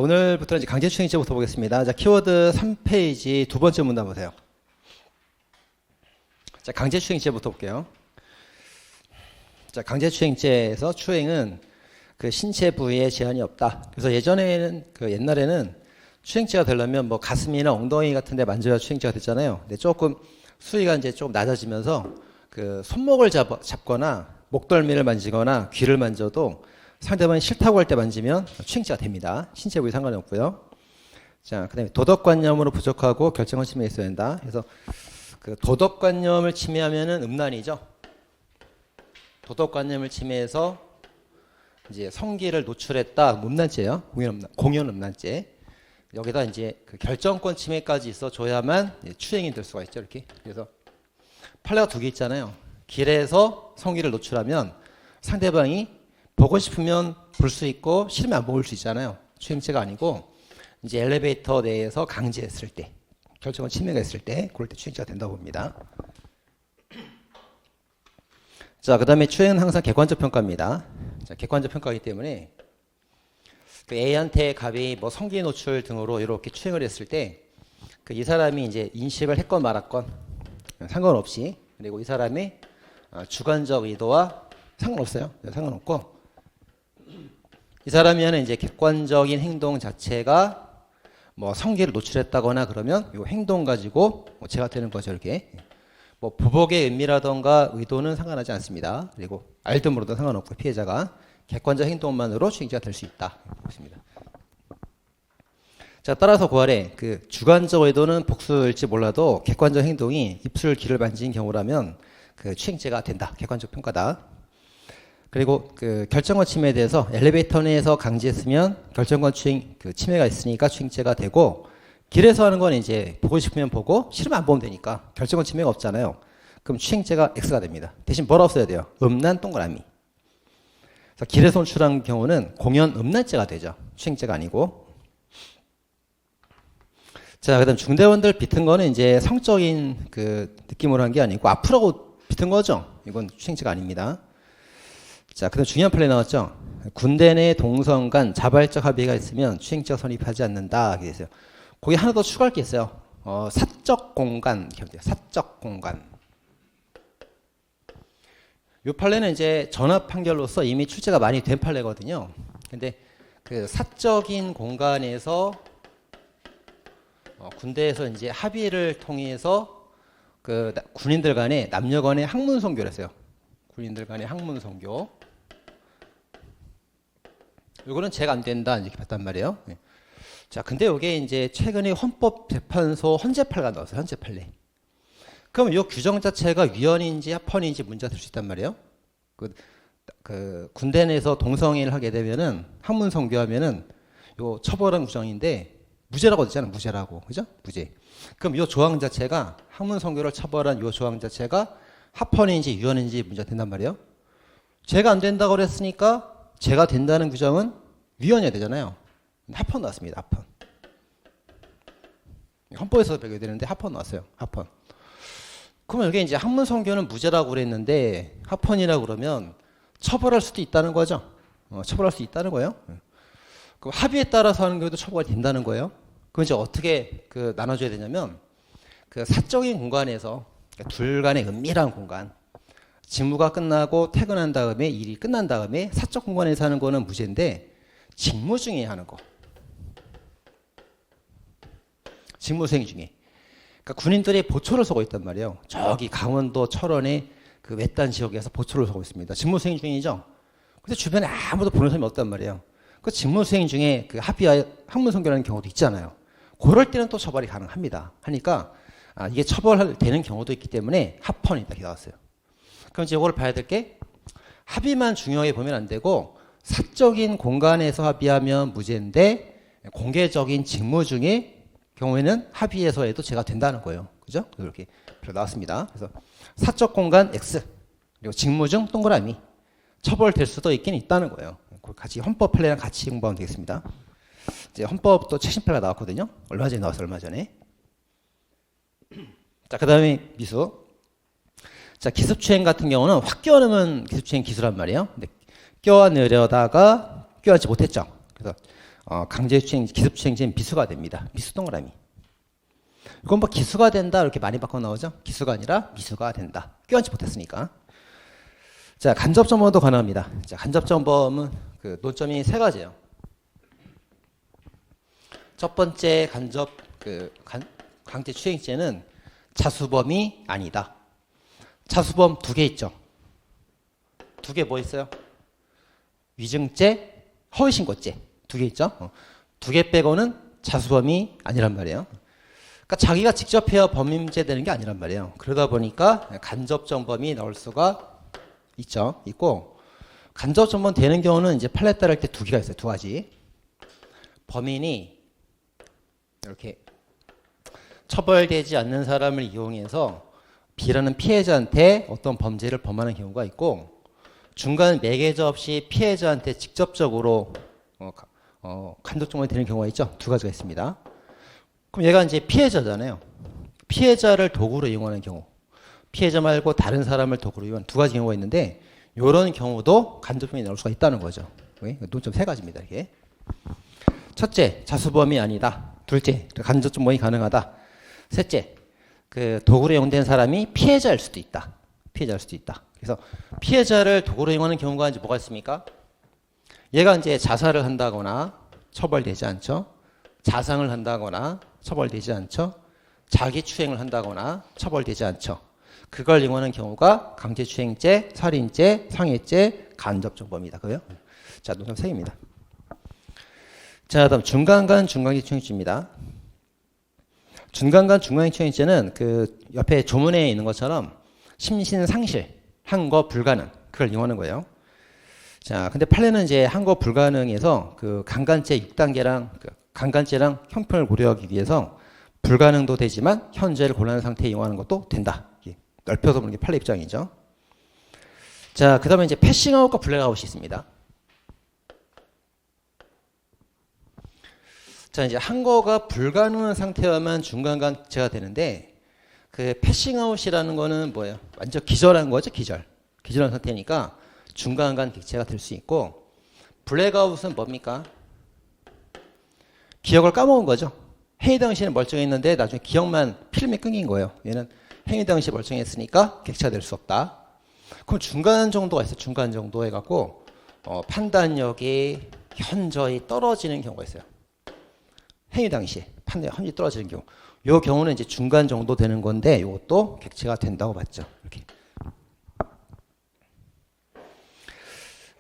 오늘부터 이제 강제추행죄부터 보겠습니다. 자, 키워드 3페이지 두 번째 문단 보세요. 자, 강제추행죄부터 볼게요. 자, 강제추행죄에서 추행은 그 신체 부위에 제한이 없다. 그래서 옛날에는 추행죄가 되려면 뭐 가슴이나 엉덩이 같은 데 만져야 추행죄가 됐잖아요. 근데 조금 수위가 이제 조금 낮아지면서 그 손목을 잡거나 목덜미를 만지거나 귀를 만져도 상대방이 싫다고 할 때 만지면 추행죄가 됩니다. 신체 부위 상관이 없고요. 자, 그다음에 도덕관념으로 부족하고 결정을 침해했어야 된다. 그래서 그 도덕관념을 침해하면은 음란이죠. 도덕관념을 침해해서 이제 성기를 노출했다. 음란죄예요. 공연 음란죄. 여기다 이제 그 결정권 침해까지 있어 줘야만 추행이 될 수가 있죠. 이렇게. 그래서 판례가 두 개 있잖아요. 길에서 성기를 노출하면 상대방이 보고 싶으면 볼 수 있고 싫으면 안 볼 수 있잖아요. 추행죄가 아니고 이제 엘리베이터 내에서 강제했을 때, 결정권 침해가 있을 때, 그럴 때 추행죄가 된다고 봅니다. 자, 그 다음에 추행은 항상 객관적 평가입니다. 자, 객관적 평가이기 때문에 그 A한테 갑이 뭐 성기 노출 등으로 이렇게 추행을 했을 때 그 이 사람이 이제 인식을 했건 말았건 상관없이, 그리고 이 사람의 주관적 의도와 상관없어요. 상관없고, 이 사람이 하는 이제 객관적인 행동 자체가 뭐 성기를 노출했다거나 그러면 이 행동 가지고 죄가 되는 거죠. 이렇게 뭐 보복의 의미라던가 의도는 상관하지 않습니다. 그리고 알든 모르든 상관없고 피해자가 객관적 행동만으로 추행죄가 될 수 있다. 그렇습니다. 자, 따라서 고할에 그 주관적 의도는 복수일지 몰라도 객관적 행동이 입술, 귀를 만진 경우라면 그 추행죄가 된다. 객관적 평가다. 그리고 그 결정권 침해에 대해서 엘리베이터 내에서 강제했으면 결정권 침해가 있으니까 추행죄가 되고, 길에서 하는 건 이제 보고 싶으면 보고 싫으면 안 보면 되니까 결정권 침해가 없잖아요. 그럼 추행죄가 X가 됩니다. 대신 뭐라고 써야 돼요? 음란 동그라미. 그래서 길에서 노출한 경우는 공연 음란죄가 되죠. 추행죄가 아니고. 자, 그다음 중대원들 비튼 거는 이제 성적인 그 느낌으로 한 게 아니고 앞으로 비튼 거죠. 이건 추행죄가 아닙니다. 자, 그다음 중요한 판례 나왔죠. 군대 내 동성 간 자발적 합의가 있으면 추행죄가 성립하지 않는다. 그래서 거기 하나 더 추가할 게 있어요. 사적 공간, 사적 공간. 이 판례는 이제 전압 판결로서 이미 출제가 많이 된 판례거든요. 근데 그 사적인 공간에서 군대에서 이제 합의를 통해서 그 군인들 간에 남녀 간의 학문 선교를 했어요. 군인들 간의 학문 선교. 이거는 죄가 안 된다 이렇게 봤단 말이에요. 자, 근데 이게 이제 최근에 헌법재판소 헌재판례가 나왔어요. 헌재판례. 그럼 이 규정 자체가 위헌인지 합헌인지 문제가 될 수 있단 말이에요. 그 군대 내에서 동성애를 하게 되면은 학문 선교하면은 요 처벌한 규정인데 무죄라고 되잖아요. 무죄라고. 그죠? 무죄. 그럼 이 조항 자체가 학문 선교를 처벌한 이 조항 자체가 합헌인지 위헌인지 문제가 된단 말이에요. 죄가 안 된다고 그랬으니까 죄가 된다는 규정은 위헌이어야 되잖아요. 합헌 나왔습니다. 합헌. 헌법에서 배경되는데 합헌 나왔어요. 합헌. 그러면 여기 이제 학문 선교는 무죄라고 그랬는데 합헌이라고 그러면 처벌할 수도 있다는 거죠. 처벌할 수 있다는 거예요. 그럼 합의에 따라서 하는 경우도 처벌이 된다는 거예요. 그럼 이제 어떻게 그 나눠줘야 되냐면 그 사적인 공간에서 그러니까 둘 간의 은밀한 공간, 직무가 끝나고 퇴근한 다음에 일이 끝난 다음에 사적 공간에서 하는 거는 무죄인데 직무 중에 하는 거, 직무 수행 중에, 그러니까 군인들이 보초를 서고 있단 말이에요. 저기 강원도 철원의 그 외딴 지역에서 보초를 서고 있습니다. 직무 수행 중이죠. 근데 주변에 아무도 보는 사람이 없단 말이에요. 그 직무 수행 중에 그 합의하에 학문 선교라는 경우도 있잖아요. 그럴 때는 또 처벌이 가능합니다. 하니까 이게 처벌되는 경우도 있기 때문에 합헌이 딱 나왔어요. 그럼 이제 이걸 봐야 될 게 합의만 중요하게 보면 안 되고 사적인 공간에서 합의하면 무죄인데 공개적인 직무 중에 경우에는 합의에서 해도 죄가 된다는 거예요. 그죠? 이렇게 나왔습니다. 그래서 사적 공간 X 그리고 직무 중 동그라미 처벌될 수도 있긴 있다는 거예요. 같이 헌법 판례랑 같이 공부하면 되겠습니다. 이제 헌법도 최신 판례가 나왔거든요. 얼마 전에 나왔어요. 얼마 전에. 자, 그 다음에 미수. 자, 기습추행 같은 경우는 확 껴안으면 기습추행 기수란 말이에요. 근데 껴안으려다가 껴안지 못했죠. 그래서 강제추행, 기습추행죄는 미수가 됩니다. 미수 동그라미. 이건 뭐 기수가 된다 이렇게 많이 바꿔 나오죠. 기수가 아니라 미수가 된다. 껴안지 못했으니까. 자, 간접정범도 가능합니다. 자, 간접정범은 그 논점이 세 가지예요. 첫 번째 강제추행죄는 자수범이 아니다. 자수범 두 개 있죠. 두 개 뭐 있어요? 위증죄, 허위신고죄 두 개 있죠. 두 개 빼고는 자수범이 아니란 말이에요. 그러니까 자기가 직접 해야 범죄 되는 게 아니란 말이에요. 그러다 보니까 간접정범이 나올 수가 있고 간접정범 되는 경우는 이제 판례 따를 때 두 개가 있어요. 두 가지. 범인이 이렇게 처벌되지 않는 사람을 이용해서 B라는 피해자한테 어떤 범죄를 범하는 경우가 있고 중간 매개자 없이 피해자한테 직접적으로 간접정범이 되는 경우가 있죠. 두 가지가 있습니다. 그럼 얘가 이제 피해자잖아요. 피해자를 도구로 이용하는 경우, 피해자 말고 다른 사람을 도구로 이용하는 두 가지 경우가 있는데 이런 경우도 간접정범이 나올 수가 있다는 거죠. 논점 세 가지입니다. 이게. 첫째, 자수범이 아니다. 둘째, 간접정범이 가능하다. 셋째, 그 도구로 이용된 사람이 피해자일 수도 있다. 피해자일 수도 있다. 그래서 피해자를 도구로 이용하는 경우가 이제 뭐가 있습니까? 얘가 이제 자살을 한다거나 처벌되지 않죠. 자상을 한다거나 처벌되지 않죠. 자기추행을 한다거나 처벌되지 않죠. 그걸 이용하는 경우가 강제추행죄, 살인죄, 상해죄, 간접정범이다. 그래요? 자, 논점 3개입니다. 자, 다음 중간간 중간기추행죄입니다. 중간간 중간기추행죄는 그 옆에 조문에 있는 것처럼 심신상실, 한거 불가능, 그걸 이용하는 거예요. 자, 근데 판례는 이제 한거 불가능에서 그 강간죄 6단계랑 강간죄랑 형평을 고려하기 위해서 불가능도 되지만 현재를 고려하는 상태에 이용하는 것도 된다. 넓혀서 보는 게 판례 입장이죠. 자, 그 다음에 이제 패싱아웃과 블랙아웃이 있습니다. 자, 이제 한거가 불가능한 상태여만 중간간죄가 되는데 그 패싱아웃이라는 거는 뭐예요? 완전 기절한 거죠, 기절한 상태니까 중간간 객체가 될 수 있고 블랙아웃은 뭡니까? 기억을 까먹은 거죠. 행위 당시에는 멀쩡했는데 나중에 기억만 필름이 끊긴 거예요. 얘는 행위 당시에 멀쩡했으니까 객체가 될 수 없다. 그럼 중간 정도가 있어요. 중간 정도 해갖고 판단력이 현저히 떨어지는 경우가 있어요. 행위 당시에 판단력이 현저히 떨어지는 경우. 이 경우는 이제 중간 정도 되는 건데 이것도 객체가 된다고 봤죠. 이렇게.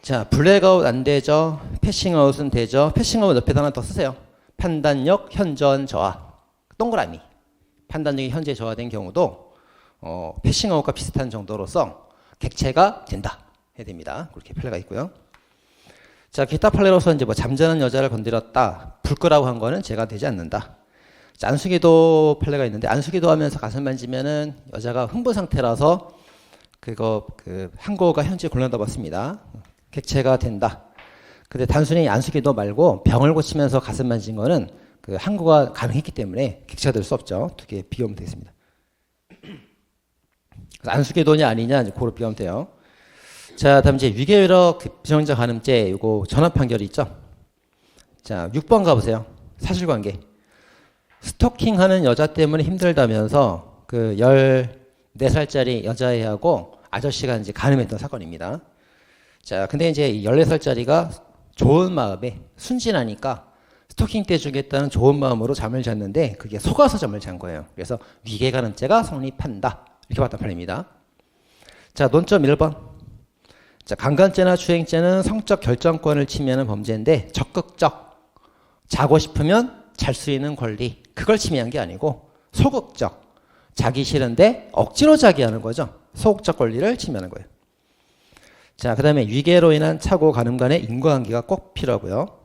자, 블랙아웃 안 되죠. 패싱아웃은 되죠. 패싱아웃 옆에다 하나 더 쓰세요. 판단력 현저한 저하. 동그라미. 판단력이 현재 저하된 경우도 패싱아웃과 비슷한 정도로서 객체가 된다. 해야 됩니다. 그렇게 판례가 있고요. 자, 기타 판례로서 이제 뭐 잠자는 여자를 건드렸다. 불 끄라고 한 거는 죄가 되지 않는다. 자, 안수기도 판례가 있는데 안수기도 하면서 가슴 만지면은 여자가 흥분 상태라서 한거가 현재 곤란하다고 봤습니다. 객체가 된다. 근데 단순히 안수기도 말고 병을 고치면서 가슴 만진 거는 그 한거가 가능했기 때문에 객체가 될 수 없죠. 두 개 비교하면 되겠습니다. 안수기도냐 아니냐 이제 그걸 비교하면 돼요. 자, 다음 이제 위계유력 비정자 간음죄 이거 전압 판결이 있죠. 자, 6번 가보세요. 사실관계. 스토킹하는 여자 때문에 힘들다면서 그 14살짜리 여자애하고 아저씨가 이제 간음했던 사건입니다. 자, 근데 이제 14살짜리가 좋은 마음에 순진하니까 스토킹 때 주겠다는 좋은 마음으로 잠을 잤는데 그게 속아서 잠을 잔 거예요. 그래서 위계간음죄가 성립한다. 이렇게 봤단 말입니다. 자, 논점 1번. 자, 강간죄나 추행죄는 성적 결정권을 침해하는 범죄인데 적극적, 자고 싶으면 잘 수 있는 권리, 그걸 침해한 게 아니고 소극적, 자기 싫은데 억지로 자게 하는 거죠. 소극적 권리를 침해하는 거예요. 자, 그 다음에 위계로 인한 착오 간음 간의 인과관계가 꼭 필요하고요.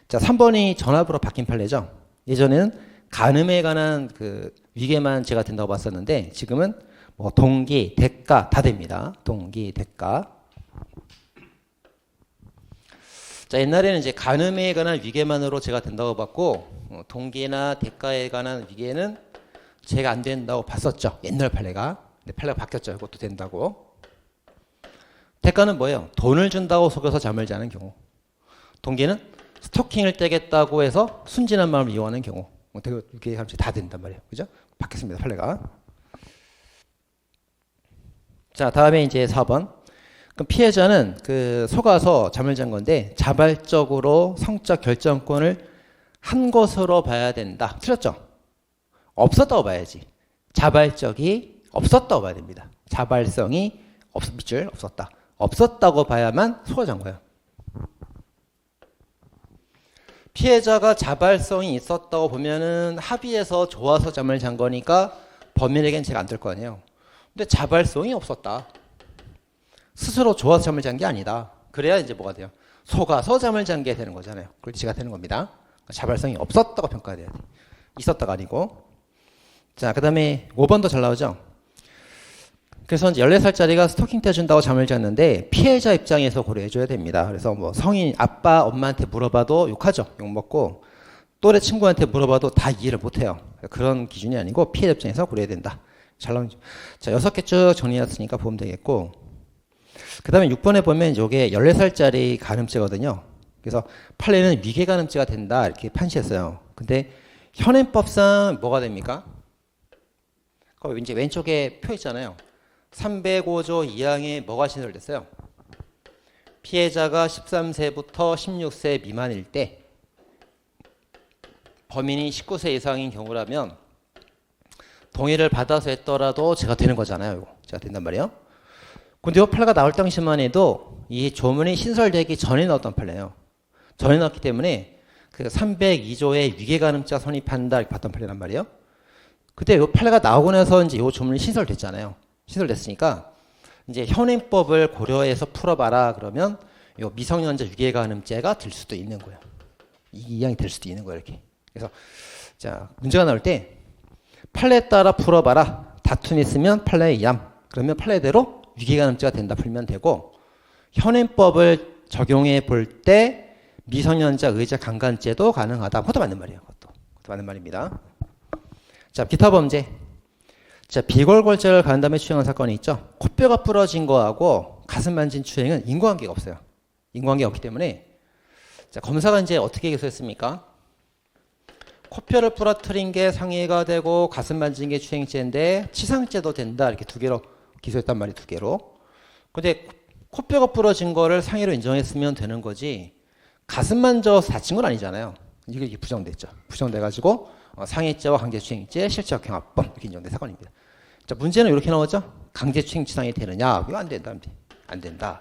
자, 3번이 전압으로 바뀐 판례죠. 예전에는 간음에 관한 그 위계만 제가 된다고 봤었는데 지금은 뭐 동기, 대가 다 됩니다. 동기, 대가. 자, 옛날에는 이제 간음에 관한 위계만으로 제가 된다고 봤고 동기나 대가에 관한 위계는 제가 안 된다고 봤었죠. 옛날 판례가. 근데 판례가 바뀌었죠. 그것도 된다고. 대가는 뭐예요? 돈을 준다고 속여서 잠을 자는 경우. 동기는 스토킹을 떼겠다고 해서 순진한 마음을 이용하는 경우 이게 다 된단 말이에요. 그죠? 바뀌었습니다. 판례가. 자, 다음에 이제 4번. 그럼 피해자는 그 속아서 잠을 잔 건데 자발적으로 성적 결정권을 한 것으로 봐야 된다. 틀렸죠? 없었다고 봐야지. 자발적이 없었다고 봐야 됩니다. 자발성이 밑줄 없었다. 없었다고 봐야만 속아 잔 거예요. 피해자가 자발성이 있었다고 보면은 합의해서 좋아서 잠을 잔 거니까 범인에겐 죄가 안 될 거 아니에요. 근데 자발성이 없었다. 스스로 좋아서 잠을 잔 게 아니다. 그래야 이제 뭐가 돼요? 속아서 잠을 잔 게 되는 거잖아요. 그걸 죄가 되는 겁니다. 자발성이 없었다고 평가돼야 돼. 있었다가 아니고. 자, 그 다음에 5번도 잘 나오죠? 그래서 이제 14살짜리가 스토킹 떼준다고 잠을 잤는데 피해자 입장에서 고려해줘야 됩니다. 그래서 뭐 성인 아빠, 엄마한테 물어봐도 욕하죠. 욕먹고 또래 친구한테 물어봐도 다 이해를 못해요. 그런 기준이 아니고 피해자 입장에서 고려해야 된다. 잘 나오죠? 자, 6개 쭉 정리했으니까 보면 되겠고. 그 다음에 6번에 보면 이게 14살짜리 간음죄거든요. 그래서 판례는 위계 간음죄가 된다 이렇게 판시했어요. 근데 현행법상 뭐가 됩니까? 거기 이제 왼쪽에 표 있잖아요. 305조 2항에 뭐가 신설됐어요? 피해자가 13세부터 16세 미만일 때 범인이 19세 이상인 경우라면 동의를 받아서 했더라도 죄가 되는 거잖아요. 이거 죄가 된단 말이에요. 근데 이 판례가 나올 당시만 해도 이 조문이 신설되기 전에 나왔던 판례예요. 전에 나왔기 때문에 그 302조의 위계간음죄가 성립한다 이렇게 봤던 판례란 말이에요. 그때 이 판례가 나오고 나서 이제 이 조문이 신설됐잖아요. 신설됐으니까 이제 현행법을 고려해서 풀어봐라 그러면 이 미성년자 위계간음죄가 될 수도 있는 거예요. 이 2항이 될 수도 있는 거예요. 이렇게. 그래서 자 문제가 나올 때 판례에 따라 풀어봐라. 다툼이 있으면 판례의 이함. 그러면 판례대로 위계간음죄가 된다 풀면 되고 현행법을 적용해 볼 때 미성년자 의제 강간죄도 가능하다. 그것도 맞는 말이에요. 그것도 맞는 말입니다. 자, 기타 범죄. 자, 비골골죄를 가한 다음에 추행한 사건이 있죠. 코뼈가 부러진 거하고 가슴 만진 추행은 인과관계가 없어요. 인과관계가 없기 때문에 자, 검사가 이제 어떻게 기소했습니까? 코뼈를 부러뜨린 게 상해가 되고 가슴 만진 게 추행죄인데 치상죄도 된다. 이렇게 두 개로 기소했단 말이에요. 두 개로. 근데 코뼈가 부러진 거를 상해로 인정했으면 되는 거지 가슴 만져서 다친 건 아니잖아요. 이게 부정됐죠. 부정돼가지고 상해죄와 강제추행죄, 실체적행합범 이렇게 인정된 사건입니다. 자, 문제는 이렇게 나오죠. 강제추행치상이 되느냐? 이거 안 된다. 안 된다.